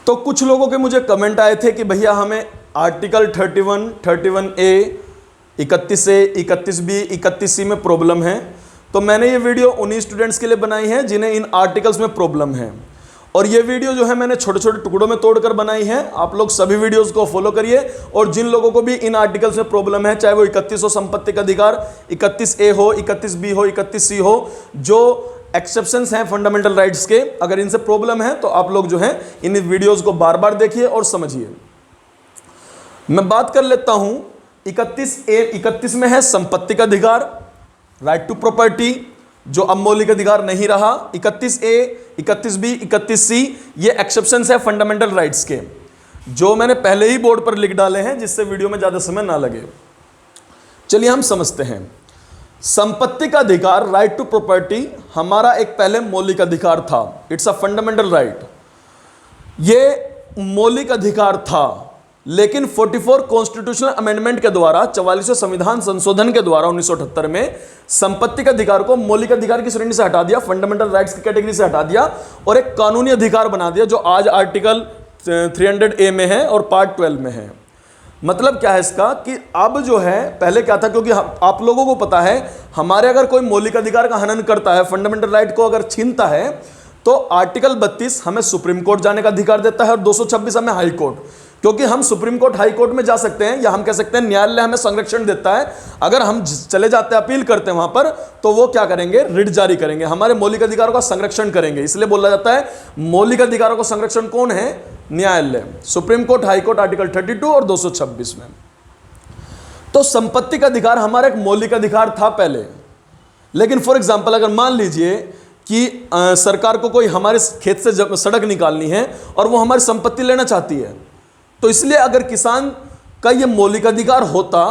तो कुछ लोगों के मुझे कमेंट आए थे कि भैया हमें article 31, 31A, 31A, 31B, 31C में प्रॉब्लम है। तो मैंने ये वीडियो उन्हीं स्टूडेंट्स के लिए बनाई है जिन्हें इन आर्टिकल्स में प्रॉब्लम है, और ये वीडियो जो है मैंने छोटे छोटे टुकड़ों में तोड़कर बनाई है। आप लोग सभी वीडियोस को फॉलो करिए, और जिन लोगों को भी इन आर्टिकल्स में प्रॉब्लम है, चाहे वो 31 हो संपत्ति का अधिकार, 31A हो, 31B हो, 31C हो, जो एक्सेप्शंस हैं फंडामेंटल राइट्स के, अगर इनसे प्रॉब्लम है तो आप लोग जो है इन वीडियोस को बार बार देखिए और समझिए। मैं बात कर लेता हूं 31A। 31 में है संपत्ति का अधिकार, राइट टू प्रॉपर्टी, जो अब मौलिक अधिकार नहीं रहा। 31A, 31B, 31C ये एक्सेप्शंस है फंडामेंटल राइट्स के, जो मैंने पहले ही बोर्ड पर लिख डाले हैं, जिससे वीडियो में ज्यादा समय ना लगे। चलिए हम समझते हैं। संपत्ति का अधिकार, राइट टू प्रॉपर्टी, हमारा एक पहले मौलिक अधिकार था, इट्स अ फंडामेंटल राइट। ये मौलिक अधिकार था, लेकिन 44 कॉन्स्टिट्यूशनल अमेंडमेंट के द्वारा, 44वें संविधान संशोधन के द्वारा 1978 में संपत्ति के अधिकार को मौलिक अधिकार की श्रेणी से हटा दिया, फंडामेंटल राइट्स की कैटेगरी से हटा दिया और एक कानूनी अधिकार बना दिया, जो आज आर्टिकल 300A में है और पार्ट 12 में है। मतलब क्या है इसका कि अब जो है, पहले क्या था, क्योंकि आप लोगों को पता है हमारे अगर कोई मौलिक अधिकार का हनन करता है, फंडामेंटल राइट को अगर छीनता है, तो आर्टिकल 32 हमें सुप्रीम कोर्ट जाने का अधिकार देता है और 226 हमें हाई कोर्ट, क्योंकि हम सुप्रीम कोर्ट, हाई कोर्ट में जा सकते हैं, या हम कह सकते हैं न्यायालय हमें संरक्षण देता है। अगर हम चले जाते हैं, अपील करते हैं वहां पर, तो वो क्या करेंगे, रिट जारी करेंगे, हमारे मौलिक अधिकारों का संरक्षण करेंगे। इसलिए बोला जाता है मौलिक अधिकारों का संरक्षण कौन है, न्यायालय, supreme court, high court, article 32 और 226 में। तो संपत्ति का अधिकार हमारा एक मौलिक अधिकार था पहले, लेकिन फॉर एग्जाम्पल अगर मान लीजिए कि सरकार को कोई हमारे खेत से सड़क निकालनी है और वो हमारी संपत्ति लेना चाहती है, तो इसलिए अगर किसान का ये मौलिक अधिकार होता,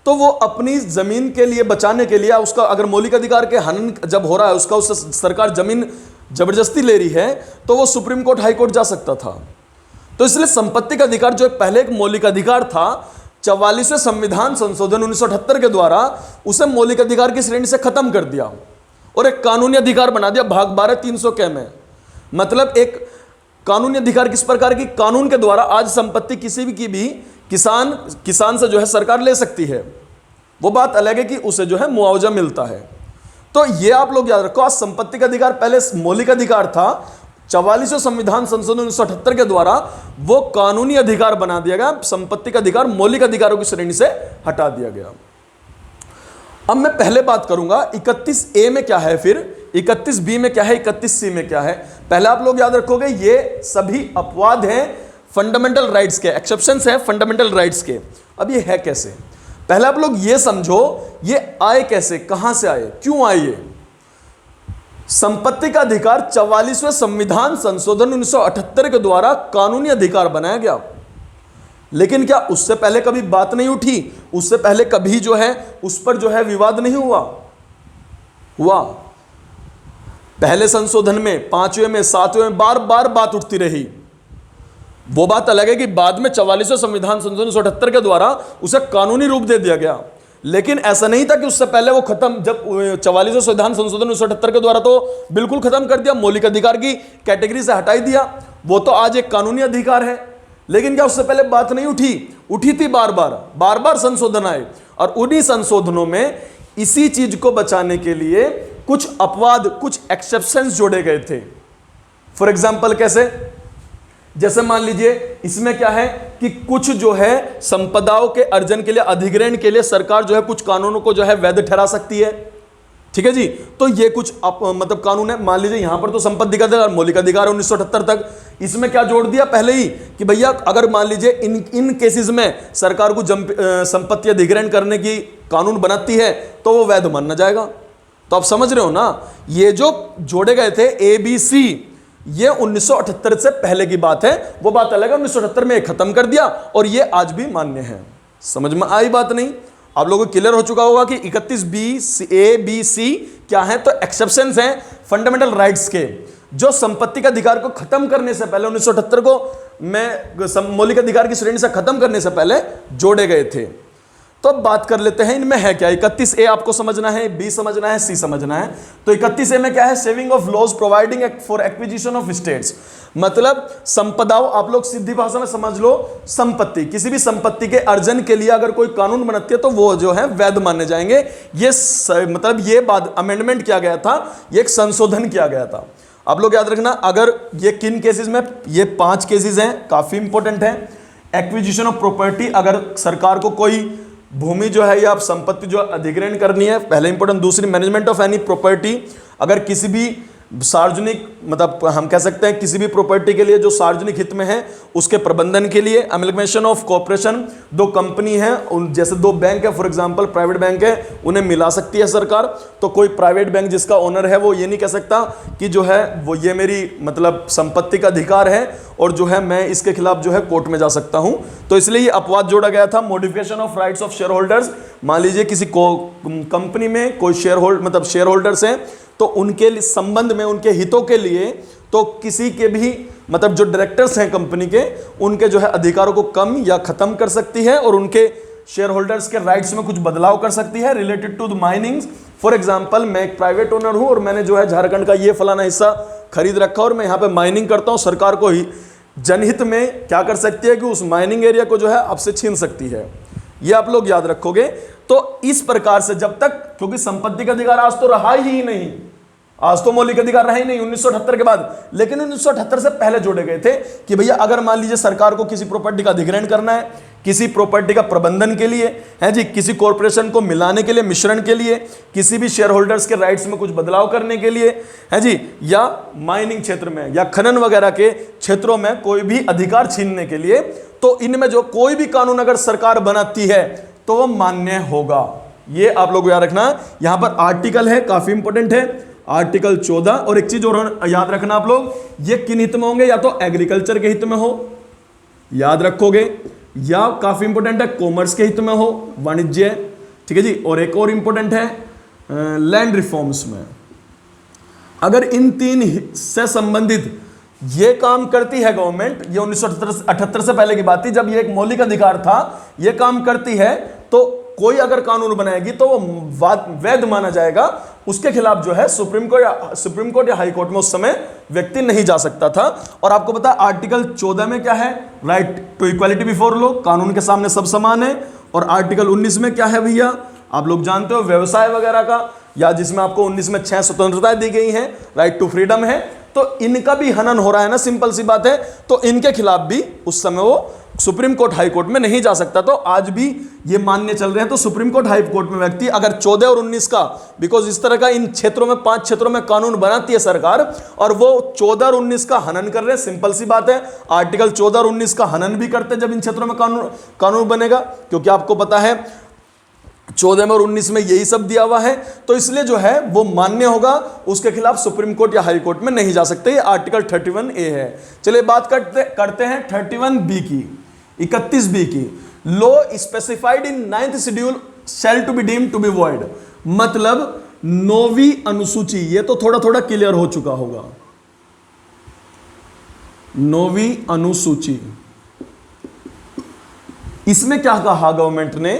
तो वो अपनी जमीन के लिए बचाने के लिए, उसका अगर मौलिक अधिकार के हनन जब हो रहा है, उसका उससे सरकार जमीन जबरदस्ती ले रही है, तो वो सुप्रीम कोर्ट, हाई कोर्ट जा सकता था। तो इसलिए संपत्ति का अधिकार जो पहले एक मौलिक अधिकार था, 44वें संविधान संशोधन 1978 के द्वारा उसे मौलिक अधिकार की श्रेणी से खत्म कर दिया और एक कानूनी अधिकार बना दिया भाग 12 300 के में। मतलब एक कानूनी अधिकार किस प्रकार की, कानून के द्वारा आज संपत्ति किसी भी की भी किसान से जो है सरकार ले सकती है। वो बात अलग है कि उसे जो है मुआवजा मिलता है। तो ये आप लोग याद रखो, आज संपत्ति का अधिकार पहले मौलिक अधिकार था, 44वें संविधान संशोधन 1978 के द्वारा वो कानूनी अधिकार बना दिया गया, संपत्ति का अधिकार मौलिक अधिकारों की श्रेणी से हटा दिया गया। अब मैं पहले बात करूंगा 31A में क्या है, फिर 31B में क्या है, 31C में क्या है। पहले आप लोग याद रखोगे ये सभी अपवाद हैं फंडामेंटल राइट्स के, एक्सेप्शंस हैं फंडामेंटल राइट्स के। अब ये है कैसे, पहले आप लोग ये समझो ये आए कैसे, कहां से आए, क्यों आए। ये संपत्ति का अधिकार 44वें संविधान संशोधन 1978 के द्वारा कानूनी अधिकार बनाया गया, लेकिन क्या उससे पहले कभी बात नहीं उठी, उससे पहले कभी जो है उस पर जो है विवाद नहीं हुआ। पहले संशोधन में, 5वें में, 7वें में बार बार बात उठती रही। वो बात अलग है कि बाद में 44वें संविधान संशोधन 1978 के द्वारा उसे कानूनी रूप दे दिया गया, लेकिन ऐसा नहीं था कि उससे पहले वो खत्म, जब 44वें संविधान संशोधन 1978 के द्वारा तो बिल्कुल खत्म कर दिया, मौलिक अधिकार की कैटेगरी से हटाई दिया, वो तो आज एक कानूनी अधिकार है। लेकिन क्या उससे पहले बात नहीं उठी थी, बार बार संशोधन आए, और उन्हीं संशोधनों में इसी चीज को बचाने के लिए कुछ अपवाद, कुछ एक्सेप्शंस जोड़े गए थे। फॉर एग्जाम्पल कैसे, जैसे मान लीजिए इसमें क्या है कि कुछ जो है संपदाओं के अर्जन के लिए, अधिग्रहण के लिए सरकार जो है कुछ कानूनों को जो है वैध ठहरा सकती है, ठीक है जी। तो ये कुछ मतलब कानून है। मान लीजिए यहां पर तो संपत्ति का अधिकार मौलिक अधिकार है 1978 तक, इसमें क्या जोड़ दिया पहले ही कि भैया अगर मान लीजिए इन केसेस में सरकार को संपत्ति अधिग्रहण करने की कानून बनाती है तो वो वैध माना जाएगा। तो आप समझ रहे हो ना, ये जो जोड़े गए थे ABC, ये 1978 से पहले की बात है, वो बात अलग है, 1978 में खत्म कर दिया और ये आज भी मान्य है। समझ में आई बात नहीं, आप लोगों को क्लियर हो चुका होगा कि 31A-B-C क्या है, तो एक्सेप्शंस हैं फंडामेंटल राइट्स के, जो संपत्ति का अधिकार को खत्म करने से पहले 1978 को मैं मौलिक अधिकार की श्रेणी से खत्म करने से पहले जोड़े गए थे। तो अब बात कर लेते हैं इनमें है क्या। 31A आपको समझना है, B समझना है, C समझना है। तो 31A में क्या है, saving of laws providing for acquisition of states, मतलब संपदाओं, आप लोग सीधी भाषा में समझ लो संपत्ति, किसी भी संपत्ति के अर्जन के लिए अगर कोई कानून बनाती है तो वो जो है वैध माने जाएंगे। ये मतलब ये बाद अमेंडमेंट किया गया था, ये एक संशोधन किया गया था। आप लोग याद रखना, अगर ये किन केसेस में, ये 5 केसेस हैं, काफी इंपॉर्टेंट है। एक्विजिशन ऑफ प्रॉपर्टी, अगर सरकार को कोई भूमि जो है या संपत्ति जो अधिग्रहण करनी है, पहले इंपॉर्टेंट। दूसरी, मैनेजमेंट ऑफ एनी प्रॉपर्टी, अगर किसी भी सार्वजनिक, मतलब हम कह सकते हैं किसी भी प्रॉपर्टी के लिए जो सार्वजनिक हित में है उसके प्रबंधन के लिए। अमेलगमेशन ऑफ कॉर्पोरेशन, दो कंपनी है, जैसे 2 बैंक है, फॉर एग्जांपल प्राइवेट बैंक है, उन्हें मिला सकती है सरकार। तो कोई प्राइवेट बैंक जिसका ओनर है वो ये नहीं कह सकता कि जो है वो ये मेरी मतलब संपत्ति का अधिकार है और जो है मैं इसके खिलाफ जो है कोर्ट में जा सकता हूं। तो इसलिए ये अपवाद जोड़ा गया था। Modification of rights of share holders, मान लीजिए किसी कंपनी में कोई शेयर होल्डर्स हैं, तो उनके संबंध में, उनके हितों के लिए तो किसी के भी मतलब जो डायरेक्टर्स हैं कंपनी के, उनके जो है अधिकारों को कम या खत्म कर सकती है और उनके शेयर होल्डर्स के राइट्स में कुछ बदलाव कर सकती है related to the mining. For example, मैं एक प्राइवेट ओनर हूं और मैंने जो है झारखंड का ये फलाना हिस्सा खरीद रखा और मैं यहाँ पे माइनिंग करता हूँ, सरकार को ही जनहित में क्या कर सकती है कि उस माइनिंग एरिया को जो है आपसे छीन सकती है। ये आप लोग याद रखोगे। तो इस प्रकार से जब तक, क्योंकि संपत्ति का अधिकार आज तो रहा ही नहीं, आज तो मौलिक अधिकार रहा ही नहीं 1978 के बाद, लेकिन 1978 से पहले जोड़े गए थे कि भैया अगर मान लीजिए सरकार को किसी प्रॉपर्टी का अधिग्रहण करना है, किसी प्रॉपर्टी का प्रबंधन के लिए है जी, किसी कॉर्पोरेशन को मिलाने के लिए, मिश्रण के लिए, किसी भी शेयर होल्डर्स के राइट्स में कुछ बदलाव करने के लिए है जी, या माइनिंग क्षेत्र में या खनन वगैरह के क्षेत्रों में कोई भी अधिकार छीनने के लिए, तो इनमें जो कोई भी कानून अगर सरकार बनाती है तो वह मान्य होगा। ये आप लोग याद रखना। यहां पर आर्टिकल है, काफी इंपॉर्टेंट है, आर्टिकल 14। और एक चीज और याद रखना आप लोग, ये किन हित में होंगे, या तो एग्रीकल्चर के हित में हो, याद रखोगे, या काफी इंपॉर्टेंट है कॉमर्स के हित में हो, वाणिज्य, ठीक है जी। और एक और इंपॉर्टेंट है लैंड रिफॉर्म्स में। अगर इन 3 से संबंधित ये काम करती है गवर्नमेंट, ये 1978 से पहले की बात थी जब ये एक मौलिक अधिकार था, ये काम करती है तो कोई अगर कानून बनाएगी तो वो वैध माना जाएगा। उसके खिलाफ जो है सुप्रीम कोर्ट या हाई कोर्ट में उस समय व्यक्ति नहीं जा सकता था। और आपको पता है आर्टिकल 14 में क्या है, right to equality before law, कानून के सामने सब समान है। और आर्टिकल 19 में क्या है भैया, आप लोग जानते हो, व्यवसाय वगैरह का, या जिसमें आपको 19 में 6 स्वतंत्रताएं दी गई हैं, राइट टू फ्रीडम है। तो इनका भी हनन हो रहा है ना, सिंपल सी बात है। तो इनके खिलाफ भी उस समय वो सुप्रीम कोर्ट हाई कोर्ट में नहीं जा सकता। तो आज भी ये मान्य चल रहे हैं। तो सुप्रीम कोर्ट हाई कोर्ट में व्यक्ति अगर 14 और 19 का, बिकॉज इस तरह का इन क्षेत्रों में 5 क्षेत्रों में कानून बनाती है सरकार और वो 14 और 19 का हनन कर रहे हैं, सिंपल सी बात है, आर्टिकल 14 और 19 का हनन भी करते हैं जब इन क्षेत्रों में कानून बनेगा, क्योंकि आपको पता है 14 में और 19 में यही सब दिया हुआ है। तो इसलिए जो है वो मान्य होगा, उसके खिलाफ सुप्रीम कोर्ट या हाई कोर्ट में नहीं जा सकते। ये आर्टिकल 31A है। चलिए बात करते हैं 31B की, 31B की। Law specified in 9th schedule shall to be deemed to be void, मतलब 9वीं अनुसूची, ये तो थोड़ा थोड़ा क्लियर हो चुका होगा। 9वीं अनुसूची, इसमें क्या कहा गवर्नमेंट ने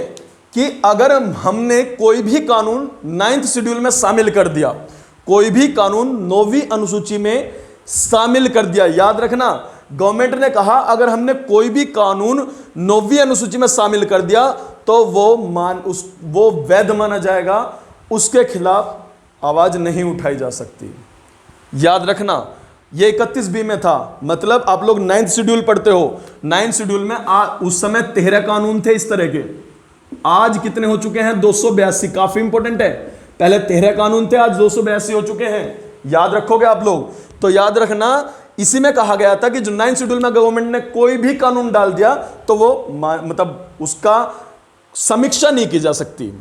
कि अगर हमने कोई भी कानून 9th शेड्यूल में शामिल कर दिया, कोई भी कानून 9वीं अनुसूची में शामिल कर दिया, याद रखना गवर्नमेंट ने कहा अगर हमने कोई भी कानून 9वीं अनुसूची में शामिल कर दिया तो वो वैध माना जाएगा, उसके खिलाफ आवाज नहीं उठाई जा सकती। याद रखना ये 31B में था, मतलब आप लोग 9th शेड्यूल पढ़ते हो, 9th शेड्यूल में उस समय 13 कानून थे इस तरह के, आज कितने हो चुके हैं 282, काफी इंपॉर्टेंट है। पहले 13 कानून थे, आज 282 हो चुके हैं, याद रखोगे आप लोग। तो याद रखना इसी में कहा गया था कि जो 9th शेड्यूल में गवर्नमेंट ने कोई भी कानून डाल दिया तो वो मतलब उसका समीक्षा नहीं की जा सकती,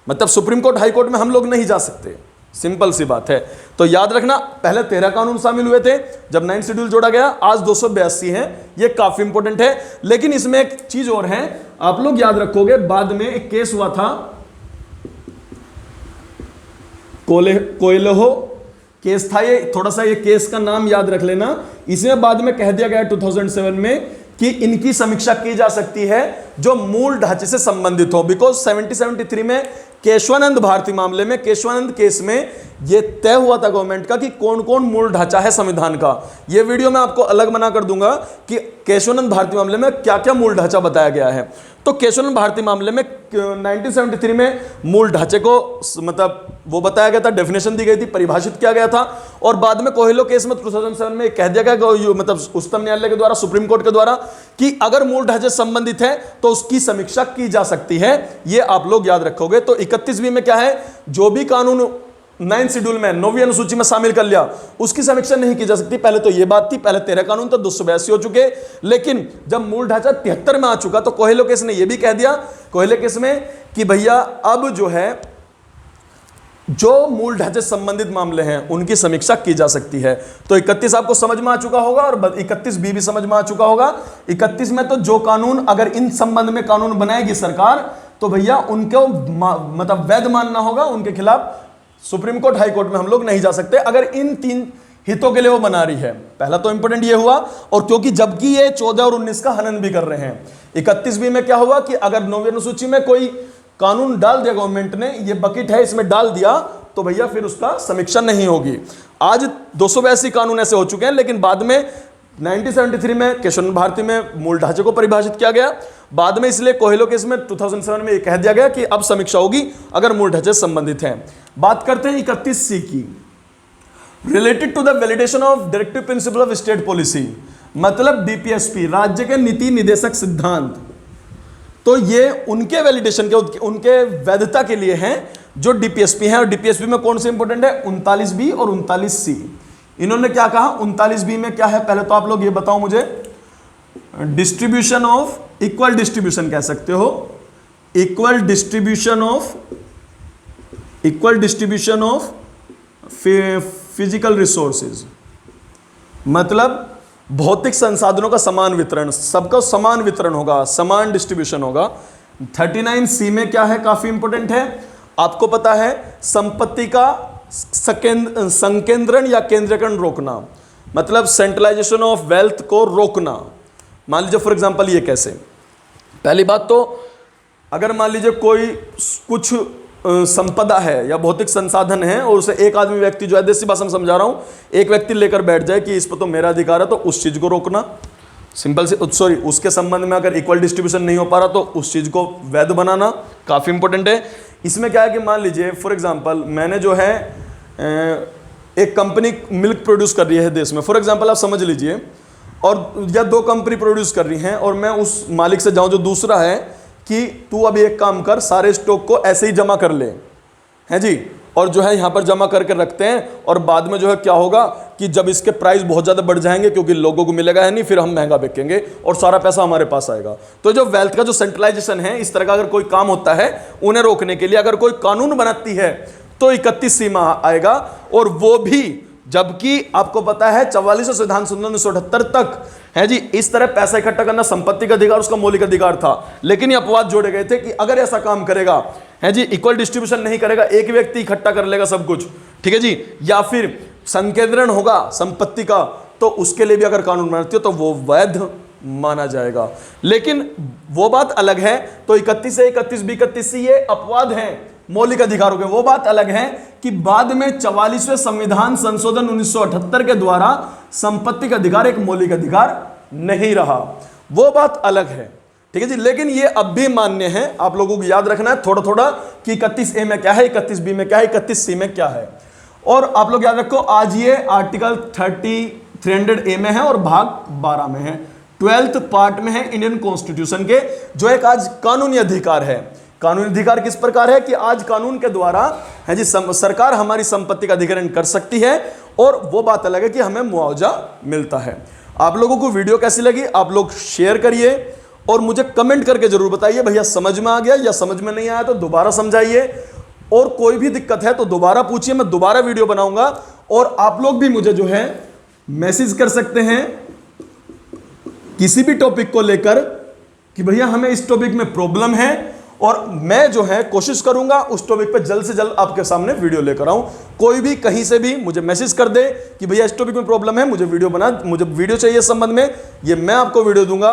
मतलब सुप्रीम कोर्ट हाई कोर्ट में हम लोग नहीं जा सकते, सिंपल सी बात है। तो याद रखना पहले 13 कानून शामिल हुए थे, जब 9th शेड्यूल जोड़ा गया, आज 282 हैं, ये काफी इंपॉर्टेंट है। लेकिन इसमें एक चीज और है, आप लोग याद रखोगे, बाद में एक केस हुआ था, कोयलहो केस था ये, थोड़ा सा ये केस का नाम याद रख लेना। इसमें बाद में कह दिया गया 2007 में कि इनकी समीक्षा की जा सकती है जो मूल ढांचे से संबंधित हो। बिकॉज 70-73 में केशवानंद भारती मामले में, केशवानंद केस में यह तय हुआ था गवर्नमेंट का कि कौन कौन मूल ढांचा है संविधान का। यह वीडियो मैं आपको अलग बना कर दूंगा कि केशवानंद भारती मामले में क्या क्या मूल ढांचा बताया गया है। तो केशवानंद भारती मामले में 1973 में मूल ढांचे को मतलब वो बताया गया था, डेफिनेशन दी गई थी, परिभाषित किया गया था। और बाद में कोहेलो केस में 2007 में कह दिया गया मतलब उच्चतम न्यायालय के द्वारा, सुप्रीम कोर्ट के द्वारा, कि अगर मूल ढांचे संबंधित है तो उसकी समीक्षा की जा सकती है। ये आप लोग याद रखोगे। तो 31B में क्या है, जो भी कानून 9 शेड्यूल में 9वीं अनुसूची में शामिल कर लिया उसकी समीक्षा नहीं की जा सकती। पहले तो ये बात थी, पहले 13 कानून तो 282 हो चुके, लेकिन जब मूल ढांचा 73 में आ चुका तो कोहेलो केस ने यह भी कह दिया, कोहेलो केस में, कि भैया अब जो है जो मूल ढांचे संबंधित मामले हैं उनकी समीक्षा की जा सकती है। तो 31 आपको समझ में आ चुका होगा और 31B भी समझ में आ चुका होगा। 31 में तो जो कानून, अगर इन संबंध में कानून बनाएगी सरकार तो भैया उनको मतलब वैध मानना होगा, उनके खिलाफ सुप्रीम कोर्ट, हाई कोर्ट में हम लोग नहीं जा सकते अगर इन 3 हितों के लिए वो बना रही है। पहला तो इंपॉर्टेंट ये हुआ, और क्योंकि जबकि ये 14 और 19 का हनन भी कर रहे हैं। 31B में क्या हुआ कि अगर 9वीं अनुसूची में कोई कानून डाल दिया गवर्नमेंट ने, ये बकेट है इसमें डाल दिया, तो भैया फिर उसका समीक्षा नहीं होगी। आज 282 कानून ऐसे हो चुके हैं, लेकिन बाद में 1973 में केशवानंद भारती में मूल ढांचे को परिभाषित किया गया। बाद में इसलिए कोहेलो केस में 2007 में ये कह दिया गया कि अब समीक्षा होगी अगर मूल ढांचे संबंधित हैं। बात करते हैं 31C की, related to the validation of directive principle of state policy, मतलब DPSP, राज्य के नीति निदेशक सिद्धांत। तो ये उनके वैलिडेशन के, उनके वैधता के लिए हैं जो DPSP हैं। और DPSP में कौन से इंपॉर्टेंट है, 39B और 39C। इन्होंने क्या कहा 39B में क्या है, पहले तो आप लोग ये बताओ मुझे, डिस्ट्रीब्यूशन ऑफ, इक्वल डिस्ट्रीब्यूशन कह सकते हो, equal distribution of physical resources, मतलब भौतिक संसाधनों का समान वितरण, सबका समान वितरण होगा, समान डिस्ट्रीब्यूशन होगा। 39C में क्या है, काफी इंपॉर्टेंट है, आपको पता है, संपत्ति का संकेंद्रण या केंद्रीकरण रोकना, मतलब सेंट्रलाइजेशन ऑफ वेल्थ को रोकना। मान लीजिए फॉर एग्जांपल ये कैसे, पहली बात तो अगर मान लीजिए कोई कुछ संपदा है या भौतिक संसाधन है और उसे एक आदमी व्यक्ति जो है, देसी भाषा में समझा रहा हूं, एक व्यक्ति लेकर बैठ जाए कि इस पर तो मेरा अधिकार है, तो उस चीज को रोकना, सिंपल से, सॉरी, उसके संबंध में अगर इक्वल डिस्ट्रीब्यूशन नहीं हो पा रहा तो उस चीज को वैध बनाना काफी इंपॉर्टेंट है। इसमें क्या है कि मान लीजिए फॉर एग्जांपल मैंने जो है एक कंपनी मिल्क प्रोड्यूस कर रही है देश में, फॉर एग्जांपल आप समझ लीजिए, और या 2 कंपनी प्रोड्यूस कर रही हैं, और मैं उस मालिक से जाऊं जो दूसरा है कि तू अब एक काम कर, सारे स्टॉक को ऐसे ही जमा कर ले, हैं जी, और जो है यहाँ पर जमा करके रखते हैं, और बाद में जो है क्या होगा कि जब इसके प्राइस बहुत ज़्यादा बढ़ जाएंगे क्योंकि लोगों को मिलेगा है नहीं, फिर हम महंगा बेचेंगे और सारा पैसा हमारे पास आएगा। तो जो वेल्थ का जो सेंट्रलाइजेशन है, इस तरह का अगर कोई काम होता है, उन्हें रोकने के लिए अगर कोई कानून बनाती है तो 31C में आएगा। और वो भी जबकि आपको पता है 44 संविधान संशोधन 1978 तक है जी, इस तरह पैसा इकट्ठा करना संपत्ति का अधिकार, उसका मौलिक अधिकार था, लेकिन ये अपवाद जोड़े गए थे कि अगर ऐसा काम करेगा है जी, इक्वल डिस्ट्रीब्यूशन नहीं करेगा, एक व्यक्ति इकट्ठा कर लेगा सब कुछ, ठीक है जी, या फिर संकेंद्रण होगा संपत्ति का, तो उसके लिए भी अगर कानून बनाती हो तो वो वैध माना जाएगा। लेकिन वो बात अलग है। तो 31A, 31B, 31C ये अपवाद हैं मौलिक अधिकारों के। वो बात अलग है कि बाद में 44वें संविधान संशोधन 1978 के द्वारा संपत्ति का अधिकार एक मौलिक अधिकार नहीं रहा, वो बात अलग है, ठीक है जी। लेकिन ये अब भी मान्य है, आप लोगों को याद रखना है थोड़ा थोड़ा कि 31A में क्या है, 31B में क्या है, 31C में क्या है। और आप लोग याद रखो, आज ये आर्टिकल 300A में है और भाग 12 में है, 12th पार्ट में है इंडियन कॉन्स्टिट्यूशन के, जो एक आज कानूनी अधिकार है। कानूनी अधिकार किस प्रकार है कि आज कानून के द्वारा है जी सरकार हमारी संपत्ति का अधिग्रहण कर सकती है, और वो बात अलग है कि हमें मुआवजा मिलता है। आप लोगों को वीडियो कैसी लगी, आप लोग शेयर करिए और मुझे कमेंट करके जरूर बताइए भैया समझ में आ गया या समझ में नहीं आया तो दोबारा समझाइए, और कोई भी दिक्कत है तो दोबारा पूछिए, मैं दोबारा वीडियो बनाऊंगा। और आप लोग भी मुझे जो है मैसेज कर सकते हैं किसी भी टॉपिक को लेकर कि भैया हमें इस टॉपिक में प्रॉब्लम है और मैं जो है कोशिश करूंगा उस टॉपिक पे जल्द से जल्द आपके सामने वीडियो लेकर आऊं। कोई भी कहीं से भी मुझे मैसेज कर दे कि भैया इस टॉपिक में प्रॉब्लम है, मुझे वीडियो चाहिए इस संबंध में, ये मैं आपको वीडियो दूंगा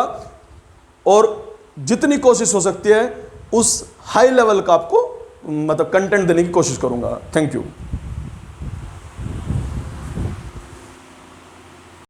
और जितनी कोशिश हो सकती है उस हाई लेवल का आपको मतलब कंटेंट देने की कोशिश करूंगा। Thank you.